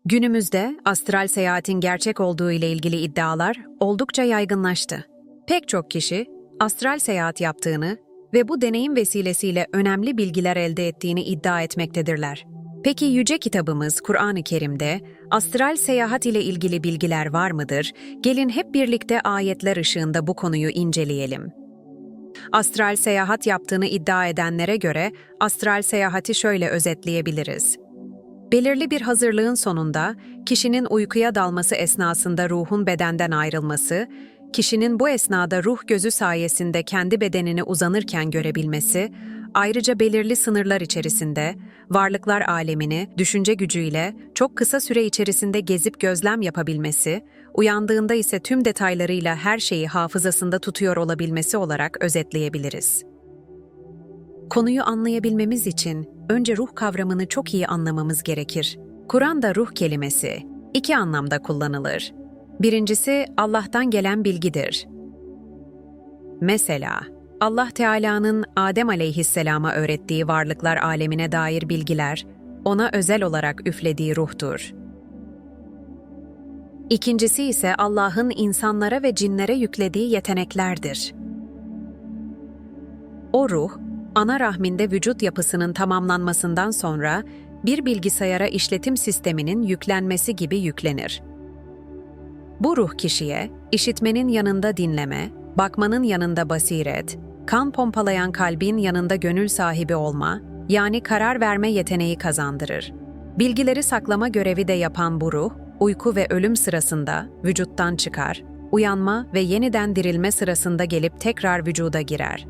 Günümüzde astral seyahatin gerçek olduğu ile ilgili iddialar oldukça yaygınlaştı. Pek çok kişi astral seyahat yaptığını ve bu deneyim vesilesiyle önemli bilgiler elde ettiğini iddia etmektedirler. Peki yüce kitabımız Kur'an-ı Kerim'de astral seyahat ile ilgili bilgiler var mıdır? Gelin hep birlikte ayetler ışığında bu konuyu inceleyelim. Astral seyahat yaptığını iddia edenlere göre astral seyahati şöyle özetleyebiliriz. Belirli bir hazırlığın sonunda, kişinin uykuya dalması esnasında ruhun bedenden ayrılması, kişinin bu esnada ruh gözü sayesinde kendi bedenini uzanırken görebilmesi, ayrıca belirli sınırlar içerisinde, varlıklar alemini, düşünce gücüyle çok kısa süre içerisinde gezip gözlem yapabilmesi, uyandığında ise tüm detaylarıyla her şeyi hafızasında tutuyor olabilmesi olarak özetleyebiliriz. Konuyu anlayabilmemiz için önce ruh kavramını çok iyi anlamamız gerekir. Kur'an'da ruh kelimesi iki anlamda kullanılır. Birincisi Allah'tan gelen bilgidir. Mesela Allah Teala'nın Adem aleyhisselama öğrettiği varlıklar alemine dair bilgiler, ona özel olarak üflediği ruhtur. İkincisi ise Allah'ın insanlara ve cinlere yüklediği yeteneklerdir. O ruh, ana rahminde vücut yapısının tamamlanmasından sonra bir bilgisayara işletim sisteminin yüklenmesi gibi yüklenir. Bu ruh kişiye, işitmenin yanında dinleme, bakmanın yanında basiret, kan pompalayan kalbin yanında gönül sahibi olma, yani karar verme yeteneği kazandırır. Bilgileri saklama görevi de yapan bu ruh, uyku ve ölüm sırasında vücuttan çıkar, uyanma ve yeniden dirilme sırasında gelip tekrar vücuda girer.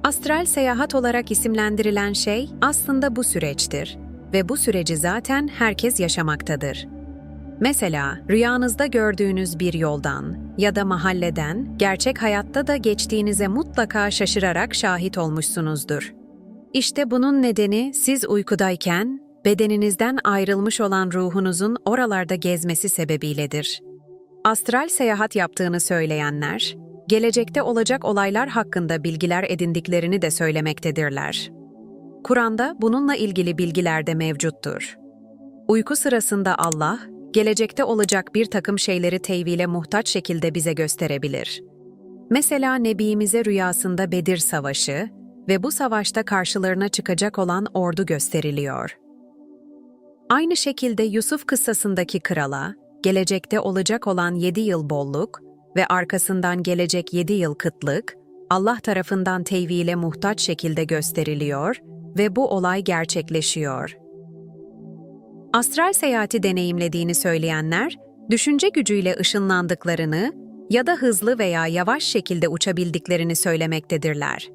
Astral seyahat olarak isimlendirilen şey aslında bu süreçtir ve bu süreci zaten herkes yaşamaktadır. Mesela rüyanızda gördüğünüz bir yoldan ya da mahalleden gerçek hayatta da geçtiğinize mutlaka şaşırarak şahit olmuşsunuzdur. İşte bunun nedeni siz uykudayken bedeninizden ayrılmış olan ruhunuzun oralarda gezmesi sebebiyledir. Astral seyahat yaptığını söyleyenler, gelecekte olacak olaylar hakkında bilgiler edindiklerini de söylemektedirler. Kur'an'da bununla ilgili bilgiler de mevcuttur. Uyku sırasında Allah, gelecekte olacak bir takım şeyleri tevhile muhtaç şekilde bize gösterebilir. Mesela Nebimize rüyasında Bedir Savaşı ve bu savaşta karşılarına çıkacak olan ordu gösteriliyor. Aynı şekilde Yusuf kıssasındaki krala, gelecekte olacak olan 7 yıl bolluk ve arkasından gelecek 7 yıl kıtlık, Allah tarafından tevhile muhtaç şekilde gösteriliyor ve bu olay gerçekleşiyor. Astral seyahati deneyimlediğini söyleyenler, düşünce gücüyle ışınlandıklarını ya da hızlı veya yavaş şekilde uçabildiklerini söylemektedirler.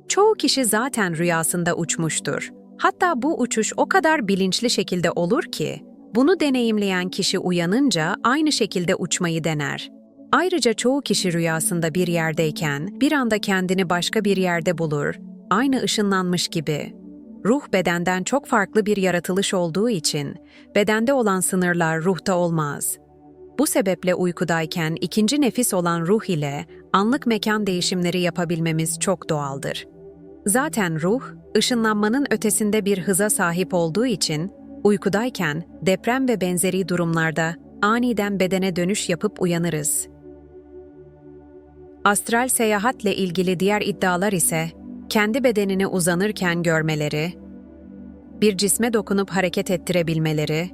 Çoğu kişi zaten rüyasında uçmuştur. Hatta bu uçuş o kadar bilinçli şekilde olur ki, bunu deneyimleyen kişi uyanınca aynı şekilde uçmayı dener. Ayrıca çoğu kişi rüyasında bir yerdeyken bir anda kendini başka bir yerde bulur, aynı ışınlanmış gibi. Ruh bedenden çok farklı bir yaratılış olduğu için bedende olan sınırlar ruhta olmaz. Bu sebeple uykudayken ikinci nefis olan ruh ile anlık mekan değişimleri yapabilmemiz çok doğaldır. Zaten ruh, ışınlanmanın ötesinde bir hıza sahip olduğu için uykudayken deprem ve benzeri durumlarda aniden bedene dönüş yapıp uyanırız. Astral seyahatle ilgili diğer iddialar ise, kendi bedenini uzanırken görmeleri, bir cisme dokunup hareket ettirebilmeleri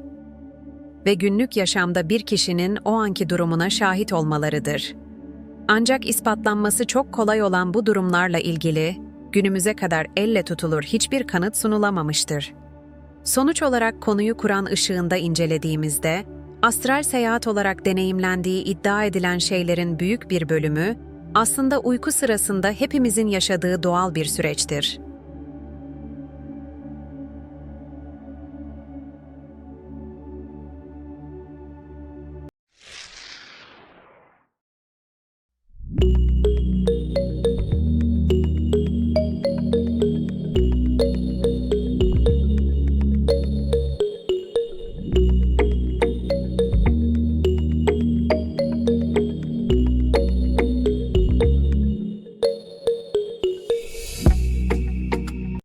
ve günlük yaşamda bir kişinin o anki durumuna şahit olmalarıdır. Ancak ispatlanması çok kolay olan bu durumlarla ilgili, günümüze kadar elle tutulur hiçbir kanıt sunulamamıştır. Sonuç olarak konuyu Kur'an ışığında incelediğimizde, astral seyahat olarak deneyimlendiği iddia edilen şeylerin büyük bir bölümü, aslında uyku sırasında hepimizin yaşadığı doğal bir süreçtir.